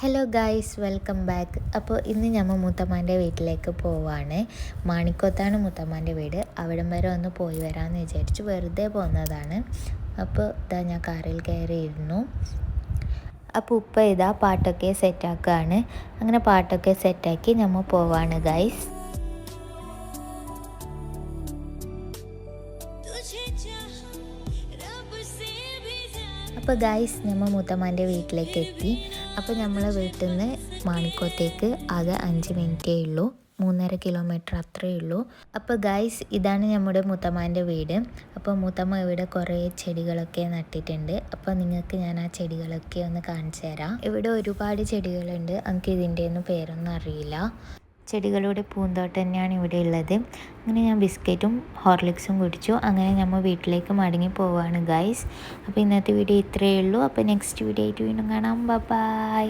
Hello guys, welcome back. അപ്പോൾ ഇന്ന് ഞമ്മ മൂത്തമ്മാൻ്റെ വീട്ടിലേക്ക് പോവാണ്. മാണിക്കോത്താണ് മൂത്തമ്മാൻ്റെ വീട്. അവിടം വരെ ഒന്ന് പോയി വരാമെന്ന് വിചാരിച്ചു വെറുതെ പോകുന്നതാണ്. അപ്പോൾ ഇതാ ഞാൻ കാറിൽ കയറിയിരുന്നു. അപ്പോൾ ഉപ്പ ഇതാ പാട്ടൊക്കെ സെറ്റാക്കുകയാണ്. അങ്ങനെ പാട്ടൊക്കെ സെറ്റാക്കി ഞമ്മ പോവാണ് ഗായ്സ്. അപ്പോൾ ഗായ്സ് നമ്മൾ മൂത്തമ്മാൻ്റെ വീട്ടിലേക്ക് എത്തി. അപ്പോൾ നമ്മളെ വീട്ടിൽ നിന്ന് മാണിക്കോത്തേക്ക് ആകെ 5 മിനിറ്റേ ഉള്ളൂ, 3.5 കിലോമീറ്റർ അത്രയേ ഉള്ളൂ. അപ്പോൾ ഗായ്സ് ഇതാണ് നമ്മുടെ മൂത്തമ്മാൻ്റെ വീട്. അപ്പോൾ മൂത്തമ്മ ഇവിടെ കുറേ ചെടികളൊക്കെ നട്ടിട്ടുണ്ട്. അപ്പോൾ നിങ്ങൾക്ക് ഞാൻ ആ ചെടികളൊക്കെ ഒന്ന് കാണിച്ചു തരാം. ഇവിടെ ഒരുപാട് ചെടികളുണ്ട്, എനിക്ക് ഇതിൻ്റെ ഒന്നും പേരൊന്നും അറിയില്ല. ചെടികളുടെ പൂന്തോട്ടം തന്നെയാണ് ഇവിടെ ഉള്ളത്. അങ്ങനെ ഞാൻ ബിസ്ക്കറ്റും ഹോർലിക്സും കുടിച്ചു. അങ്ങനെ നമ്മൾ വീട്ടിലേക്ക് മടങ്ങി പോവുകയാണ് ഗൈസ്. അപ്പോൾ ഇന്നത്തെ വീഡിയോ ഇത്രയേ ഉള്ളൂ. അപ്പോൾ നെക്സ്റ്റ് വീഡിയോ ആയിട്ട് വീണ്ടും കാണാം. ബൈ.